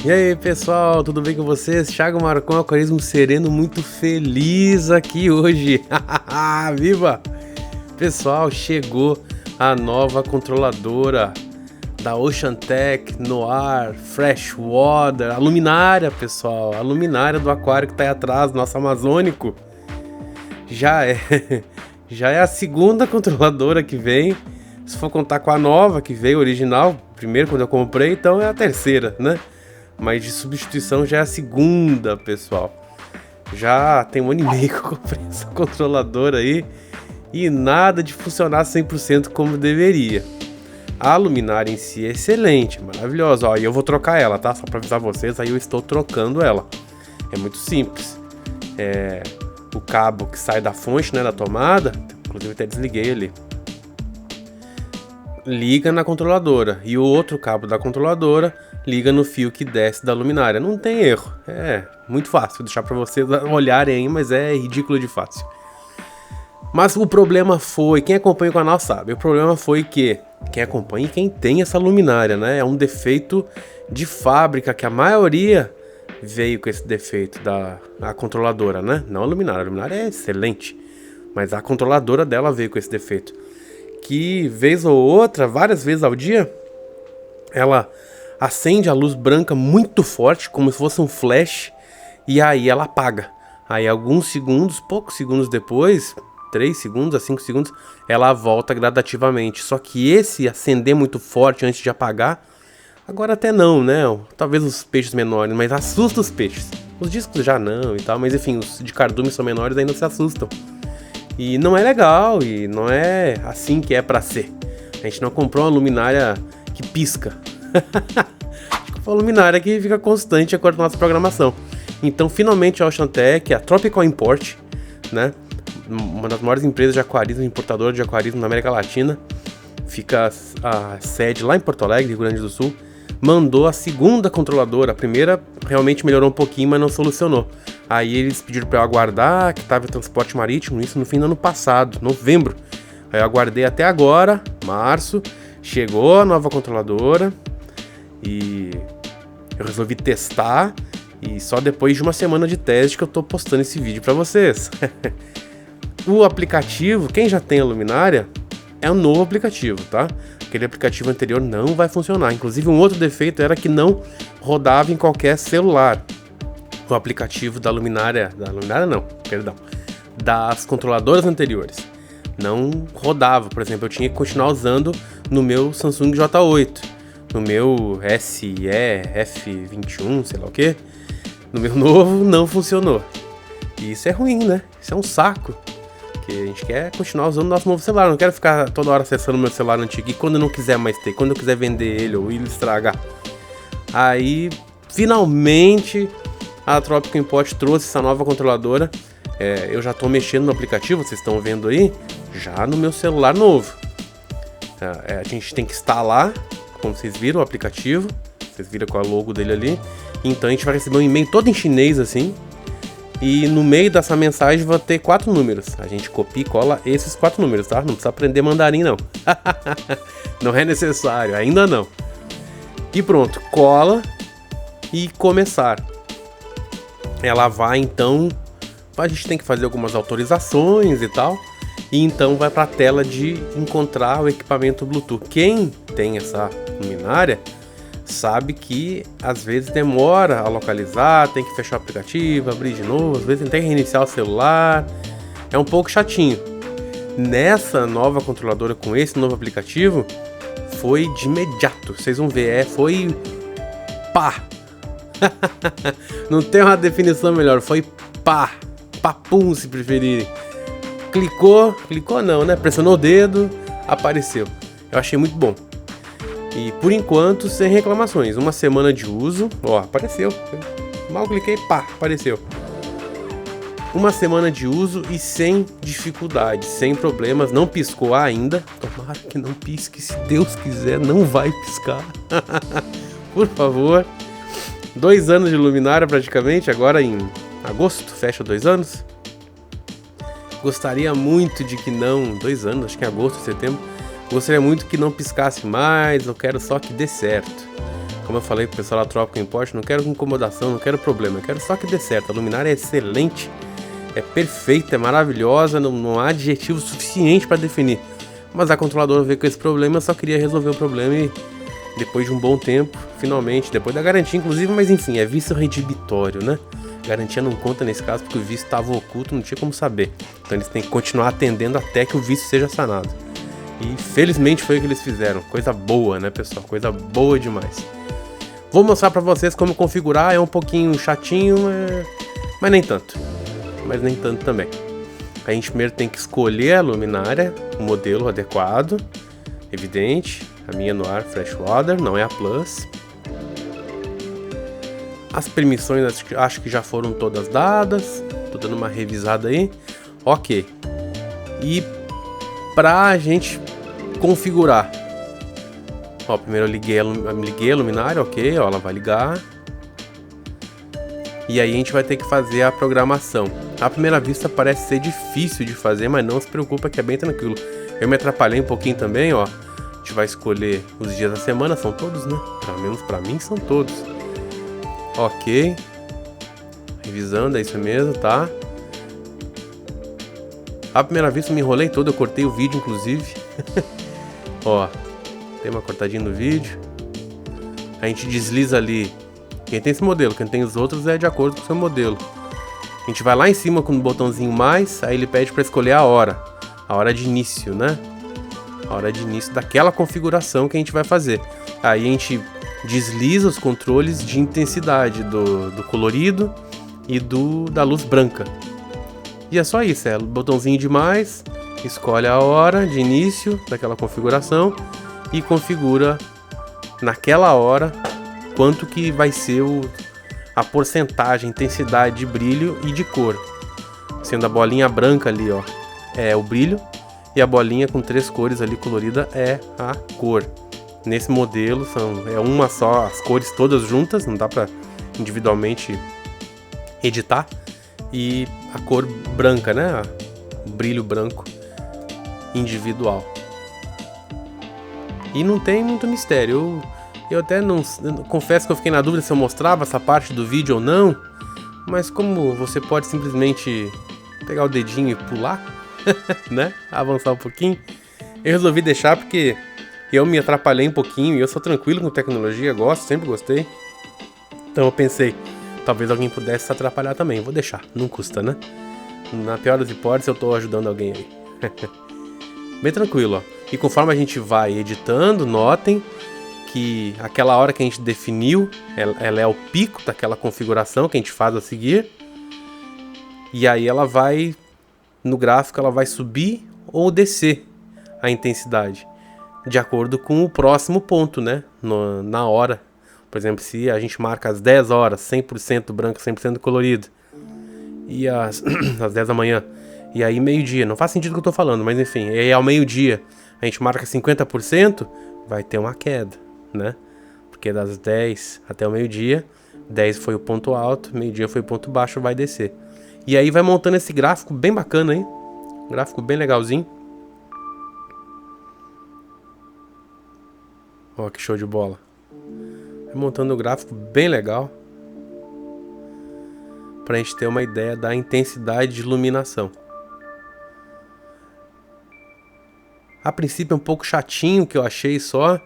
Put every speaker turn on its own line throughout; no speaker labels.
E aí pessoal, tudo bem com vocês? Thiago Marcon, Aquarismo Sereno, muito feliz aqui hoje. Viva! Pessoal, chegou a nova controladora da Oceantec Noir Freshwater, a luminária, pessoal, a luminária do aquário que tá aí atrás, nosso amazônico. Já é a segunda controladora que vem. Se for contar com a nova que veio original, primeiro quando eu comprei, então é a terceira, né? Mas de substituição já é a segunda, pessoal. Já tem 1 ano e meio que eu comprei essa controladora aí e nada de funcionar 100% como deveria. A luminária em si é excelente, maravilhosa. Ó, e eu vou trocar ela, tá? Só pra avisar vocês, aí eu estou trocando ela. É muito simples. O cabo que sai da fonte, né, da tomada, inclusive até desliguei ali, liga na controladora, e o outro cabo da controladora liga no fio que desce da luminária. Não tem erro, é muito fácil, vou deixar para vocês olharem aí, mas é ridículo de fácil. Mas o problema foi, quem acompanha o canal sabe, o problema foi que quem acompanha e quem tem essa luminária, né, é um defeito de fábrica, que a maioria veio com esse defeito da controladora, né, não a luminária é excelente, mas a controladora dela veio com esse defeito, que vez ou outra, várias vezes ao dia, ela acende a luz branca muito forte, como se fosse um flash, e aí ela apaga. Aí alguns segundos, poucos segundos depois, 3 segundos a 5 segundos, ela volta gradativamente. Só que esse acender muito forte antes de apagar, agora até não, né? Talvez os peixes menores, mas assusta os peixes. Os discos já não e tal, mas enfim, os de cardume são menores, ainda se assustam. E não é legal, e não é assim que é pra ser. A gente não comprou uma luminária que pisca. Uma luminária que fica constante de acordo com a nossa programação. Então, finalmente, a Oceantec, a Tropical Import, né, uma das maiores empresas de aquarismo, importadora de aquarismo na América Latina, fica a sede lá em Porto Alegre, Rio Grande do Sul, mandou a segunda controladora. A primeira realmente melhorou um pouquinho, mas não solucionou. Aí eles pediram para eu aguardar, que estava em transporte marítimo, isso no fim do ano passado, novembro. Aí eu aguardei até agora, março, chegou a nova controladora e eu resolvi testar, e só depois de uma semana de teste que eu tô postando esse vídeo para vocês. O aplicativo, quem já tem a luminária, é um novo aplicativo, tá? Aquele aplicativo anterior não vai funcionar. Inclusive, um outro defeito era que não rodava em qualquer celular. O aplicativo da luminária não, perdão, das controladoras anteriores não rodava. Por exemplo, eu tinha que continuar usando no meu Samsung J8, no meu SE F21, sei lá o que. No meu novo não funcionou. E isso é ruim, né? Isso é um saco. A gente quer continuar usando o nosso novo celular. Não quero ficar toda hora acessando o meu celular antigo. E quando eu não quiser mais ter, quando eu quiser vender ele ou ele estragar. Aí, finalmente, a Tropical Import trouxe essa nova controladora. Eu já estou mexendo no aplicativo, vocês estão vendo aí, já no meu celular novo. A gente tem que instalar, como vocês viram, o aplicativo. Vocês viram com a logo dele ali. Então a gente vai receber um e-mail todo em chinês assim. E no meio dessa mensagem vai ter 4 números. A gente copia e cola esses 4 números, tá? Não precisa aprender mandarim, não. Não é necessário, ainda não. E pronto, cola e começar. Ela vai, então... A gente tem que fazer algumas autorizações e tal. E então vai para a tela de encontrar o equipamento Bluetooth. Quem tem essa luminária sabe que às vezes demora a localizar, tem que fechar o aplicativo, abrir de novo, às vezes tem que reiniciar o celular, é um pouco chatinho. Nessa nova controladora com esse novo aplicativo, foi de imediato, vocês vão ver, foi pá. Não tem uma definição melhor, foi pá, papum se preferirem. Clicou não, né? Pressionou o dedo, apareceu. Eu achei muito bom. E por enquanto, sem reclamações. 1 semana de uso, ó, apareceu. Mal cliquei, pá, apareceu. 1 semana de uso e sem dificuldade, sem problemas. Não piscou ainda. Tomara que não pisque, se Deus quiser, não vai piscar. Por favor. 2 anos de luminária praticamente, agora em agosto, fecha 2 anos. Gostaria muito de que não... 2 anos, acho que em agosto, setembro. Gostaria muito que não piscasse mais, eu quero só que dê certo. Como eu falei pro pessoal da Tropical Import, não quero incomodação, não quero problema, eu quero só que dê certo. A luminária é excelente, é perfeita, é maravilhosa, não há adjetivo suficiente para definir. Mas a controladora veio com esse problema, eu só queria resolver o problema e depois de um bom tempo, finalmente, depois da garantia inclusive, mas enfim, é vício redibitório, né? Garantia não conta nesse caso porque o vício estava oculto, não tinha como saber. Então eles têm que continuar atendendo até que o vício seja sanado. E felizmente foi o que eles fizeram. Coisa boa, né, pessoal? Coisa boa demais. Vou mostrar pra vocês como configurar. É um pouquinho chatinho, mas nem tanto. Mas nem tanto também. A gente primeiro tem que escolher a luminária, o modelo adequado. Evidente. A minha no ar Freshwater, não é a Plus. As permissões acho que já foram todas dadas. Tô dando uma revisada aí. Ok. E pra gente configurar. Ó, primeiro eu liguei a luminária, ok, ó, ela vai ligar. E aí a gente vai ter que fazer a programação. À primeira vista parece ser difícil de fazer, mas não se preocupa que é bem tranquilo. Eu me atrapalhei um pouquinho também, ó. A gente vai escolher os dias da semana, são todos, né? Pelo menos pra mim são todos. Ok. Revisando, é isso mesmo, tá? À primeira vista eu me enrolei todo, eu cortei o vídeo inclusive. Ó, tem uma cortadinha no vídeo. A gente desliza ali. Quem tem esse modelo, quem tem os outros é de acordo com o seu modelo. A gente vai lá em cima com o botãozinho mais, aí ele pede para escolher a hora de início, né? A hora de início daquela configuração que a gente vai fazer. Aí a gente desliza os controles de intensidade do colorido e da luz branca. E é só isso, é o botãozinho de mais, escolhe a hora de início daquela configuração e configura naquela hora quanto que vai ser a porcentagem, intensidade de brilho e de cor. Sendo a bolinha branca ali, ó, é o brilho, e a bolinha com 3 cores ali colorida é a cor. Nesse modelo é uma só, as cores todas juntas, não dá para individualmente editar. E a cor branca, né? O brilho branco individual. E não tem muito mistério. Eu até não confesso que eu fiquei na dúvida se eu mostrava essa parte do vídeo ou não. Mas como você pode simplesmente pegar o dedinho e pular, né? Avançar um pouquinho. Eu resolvi deixar porque eu me atrapalhei um pouquinho e eu sou tranquilo com tecnologia, gosto, sempre gostei. Então eu pensei, talvez alguém pudesse se atrapalhar também. Vou deixar, não custa, né? Na pior das hipóteses, eu tô ajudando alguém aí. Bem tranquilo, ó. E conforme a gente vai editando, notem que aquela hora que a gente definiu, ela é o pico daquela configuração que a gente faz a seguir. E aí ela vai, no gráfico, ela vai subir ou descer a intensidade, de acordo com o próximo ponto, né? Na hora. Por exemplo, se a gente marca às 10 horas, 100% branco, 100% colorido, e às 10 da manhã, e aí meio-dia, não faz sentido o que eu tô falando, mas enfim, e aí ao meio-dia a gente marca 50%, vai ter uma queda, né? Porque das 10 até o meio-dia, 10 foi o ponto alto, meio-dia foi o ponto baixo, vai descer. E aí vai montando esse gráfico bem bacana, hein? Um gráfico bem legalzinho. Ó, que show de bola. Vai montando um gráfico bem legal, para a gente ter uma ideia da intensidade de iluminação. A princípio um pouco chatinho que eu achei só,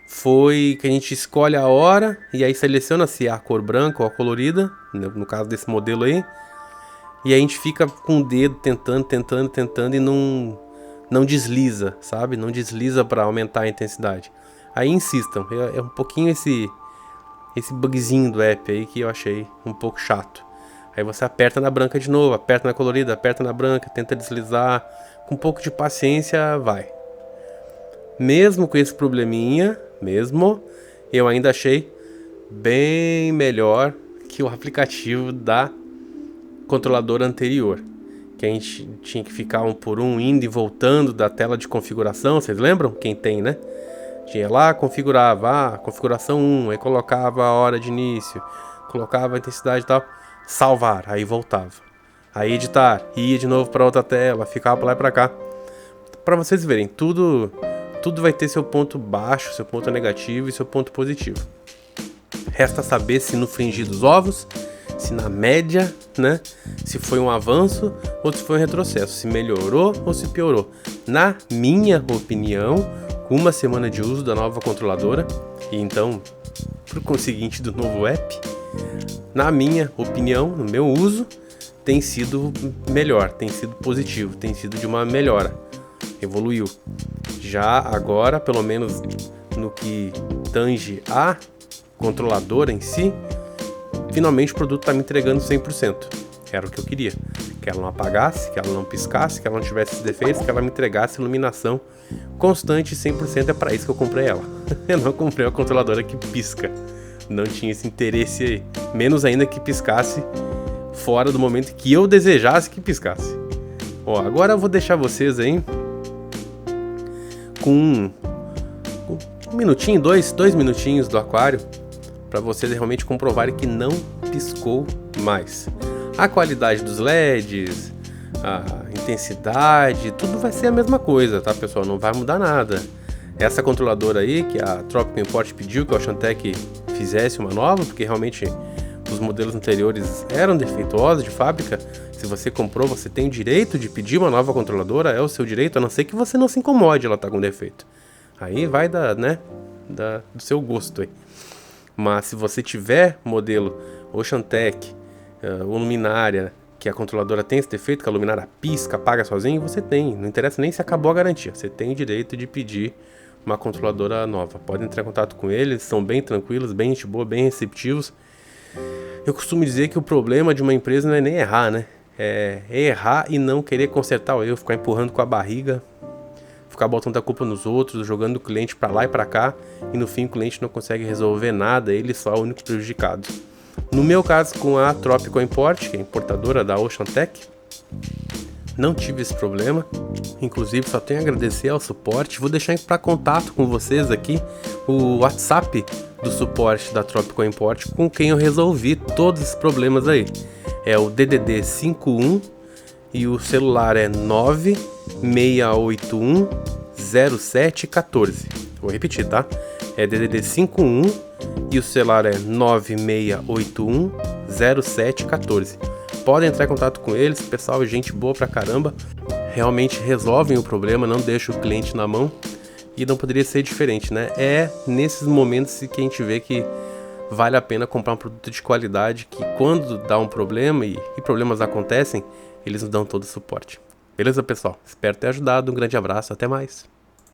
foi que a gente escolhe a hora e aí seleciona se é a cor branca ou a colorida, no caso desse modelo aí, e a gente fica com o dedo tentando e não desliza, sabe? Não desliza para aumentar a intensidade. Aí insistam, é um pouquinho esse bugzinho do app aí que eu achei um pouco chato. Aí você aperta na branca de novo, aperta na colorida, aperta na branca, tenta deslizar. Com um pouco de paciência, vai. Mesmo com esse probleminha, eu ainda achei bem melhor que o aplicativo da controladora anterior. Que a gente tinha que ficar um por um, indo e voltando da tela de configuração, vocês lembram? Quem tem, né? Tinha lá, configurava, configuração 1, aí colocava a hora de início, colocava a intensidade e tal, salvar, aí voltava. Aí editar, ia de novo para outra tela, ficava para lá e para cá. Para vocês verem, tudo vai ter seu ponto baixo, seu ponto negativo e seu ponto positivo. Resta saber se no frigir dos ovos, se na média, né, se foi um avanço ou se foi um retrocesso, se melhorou ou se piorou. Na minha opinião, com uma semana de uso da nova controladora, e então, por conseguinte, do novo app, na minha opinião, no meu uso, tem sido melhor, tem sido positivo, tem sido de uma melhora, evoluiu. Já agora, pelo menos no que tange a controladora em si, finalmente o produto está me entregando 100%. Era o que eu queria. Que ela não apagasse, que ela não piscasse, que ela não tivesse defeitos, que ela me entregasse iluminação constante 100%. É para isso que eu comprei ela. Eu não comprei uma controladora que pisca. Não tinha esse interesse aí. Menos ainda que piscasse fora do momento que eu desejasse que piscasse. Ó, agora eu vou deixar vocês aí com um minutinho, dois minutinhos do aquário, para vocês realmente comprovarem que não piscou mais. A qualidade dos LEDs, a intensidade, tudo vai ser a mesma coisa, tá, pessoal? Não vai mudar nada. Essa controladora aí, que a Tropical Import pediu que a Oceantec fizesse uma nova, porque realmente os modelos anteriores eram defeituosos de fábrica. Se você comprou, você tem o direito de pedir uma nova controladora, é o seu direito, a não ser que você não se incomode ela tá com defeito. Aí vai do seu gosto aí. Mas se você tiver modelo Oceantec, ou luminária, que a controladora tem esse defeito, que a luminária pisca, apaga sozinho, você tem. Não interessa nem se acabou a garantia. Você tem o direito de pedir uma controladora nova. Pode entrar em contato com eles, são bem tranquilos, bem gente boa, bem receptivos. Eu costumo dizer que o problema de uma empresa não é nem errar, né? É errar e não querer consertar o erro, ficar empurrando com a barriga, ficar botando a culpa nos outros, jogando o cliente para lá e para cá, e no fim o cliente não consegue resolver nada, ele só é o único prejudicado. No meu caso, com a Tropical Import, que é importadora da Oceantec, não tive esse problema. Inclusive, só tenho a agradecer ao suporte. Vou deixar para contato com vocês aqui o WhatsApp do suporte da Tropical Import, com quem eu resolvi todos esses problemas aí. É o DDD 51 e o celular é 9681 0714. Vou repetir, tá? É DDD 51 e o celular é 9681 0714. Podem entrar em contato com eles, pessoal, gente boa pra caramba. Realmente resolvem o problema, não deixam o cliente na mão. E não poderia ser diferente, né? É nesses momentos que a gente vê que vale a pena comprar um produto de qualidade, que quando dá um problema e problemas acontecem, eles nos dão todo o suporte. Beleza, pessoal? Espero ter ajudado. Um grande abraço, até mais.